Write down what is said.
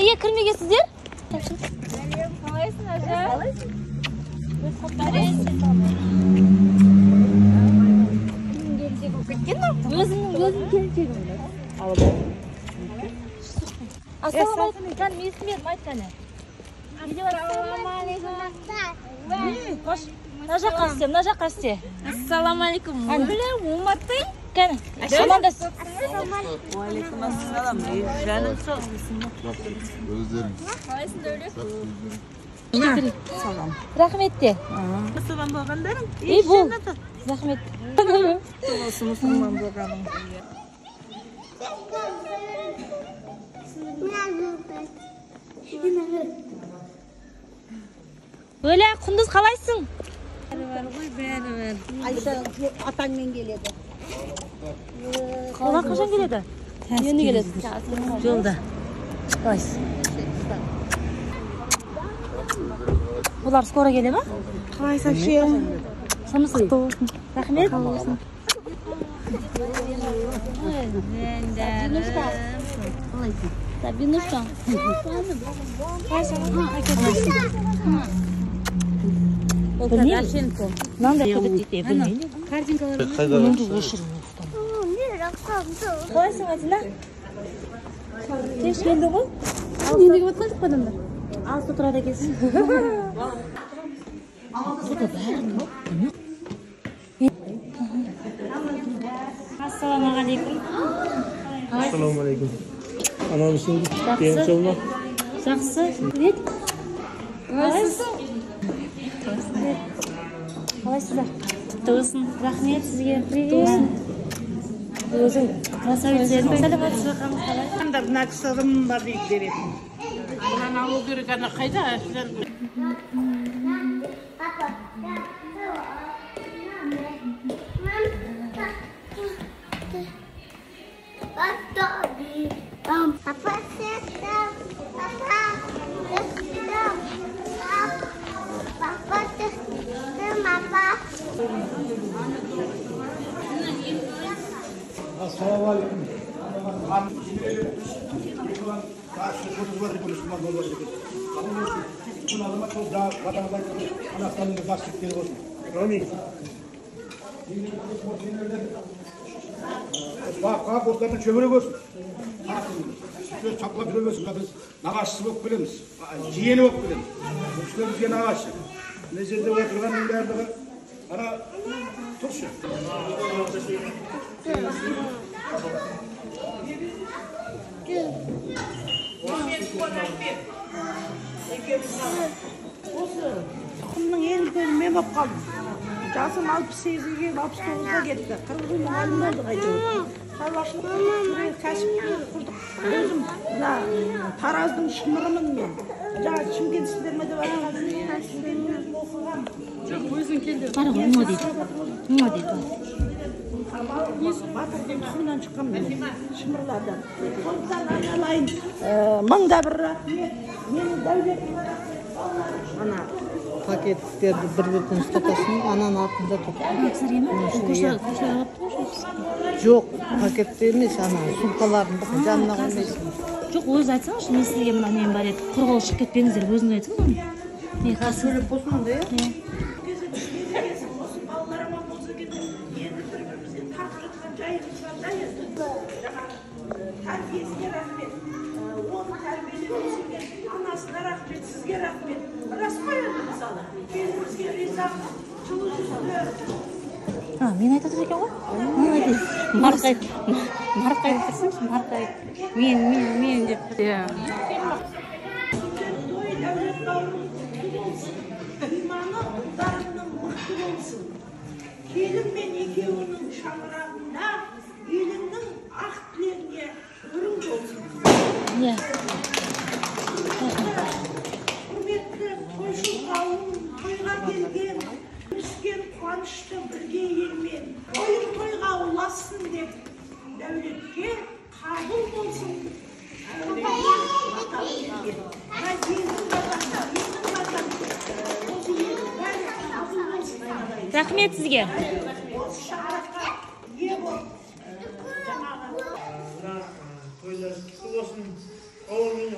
Niye kirmegensizler? Қалайсың, Ажа? Өзім келіншегім. Ассаламалейкум. Kan естімедім, айт кәне. Мына жаққа істе. Ассаламалейкум. Өлі, ұматты? Кәне, амандас. Алейкум ассалам. Жаным сол. Өздеріңіз. Қалайсың, Өлі? Салам. Рахмет те. Мұсылман болғандарың? Бұл. Рахмет. Осы мұсылман болғаның. Өлі, Құндыз қалайсың? Бәрі. Айша атаңмен келеді. Олар қашан келеді? Енді келеді. Жолда. Қалайсың? Олар скоро келе ма? Қалайсың ше? Самыз құтты болсын. Рахмет. Табинушка. Білмеймін. Мынандай көбет дейді, білмеймін. Енді өшірін ұстам. Қалайсың, Атина? Кеш келді ғой? Енді кеп отқан жоқ адамдар? Алыс отырады екенсің. Ассаламағалейкум. Ассаламалейкум. Анамысың ден жолма. Жақсы. Привет. Қалайсың? Қалайсыздар? Құттығысын. Рахмет сізге. Привет. Өзің красавица едің. Сәлеметсіз бақамыз қалай? Мына сырым бар дейді беретін. Бұдан алу керек ана қайда? Assalamualaikum. Баққа қосқатын шөбірек өсін. Шапқылап жүріп өсін. Біз нағашысы болып келеміз. Жиені болып келеміз. Бұл бізге нағашы. Мына жерде отырғанның барлығы ана тұршы. Тұқымның ең үлкені мен болып қалдым. Жасым 68-ге келіп 69-ға кетті. 40 жыл мұғалім болды қайтеуір. Шаруашылық кәсіп құрдық. Өзім мына Тараздың шымырымын мен. Жаңа Шымкент сіздерме деп араға Шымкентте оқығам. Жоқ, өзің келді. Бар ғой, ұңа дейді. Ұңа дейді. Батырдың тұқымынан шыққам мен шымырлардан. Сондықтан айналайын. Мыңда бір рахмет. Менің дәулетім ана Пакеттерді бір бетін ұстатасың, ананың артында тұр. Кексерге ме? Көшілер алып тұр ма? Жоқ, пакетте емес, ана сумкаларын жанына қоймайсың. Жоқ, өзі айтсаңшы, мен сізге мына мен бар еді. Құрғалы шығып кетпеңіздер, өзіңіз айтсаңыз оны. Не қасы? Сөйлеп болсын онда, е? балаларыма болса кетті. Енді бір-бірімізден тартып жатқан жайымыз бар да енді. Тәрбиесіне рахмет. Оны тәрбиелеп өсірген анасына рахмет, сізге рахмет. Рас қой енді мысалы. Келімізге ризамын. Жылы жүзді. Мен айтып тұр екен ғой? Молодец. Марқайып тұрсыңшы, марқайып. Мен деп. Той дәулет бауырым құтты болсын. Иманы ұлдарының мықты болсын. Келін мен екеуінің шаңырағында еліңнің ақ тілегіне үрің болсын. Иә. Құрметті тойшыл қауым, тойға келген, өскен қуанышты бірге елмен. Тойға ұлассын деп, дәулетке қабыл болсын. Рахмет сізге. Тойлар құтты болсын. Ауыл менен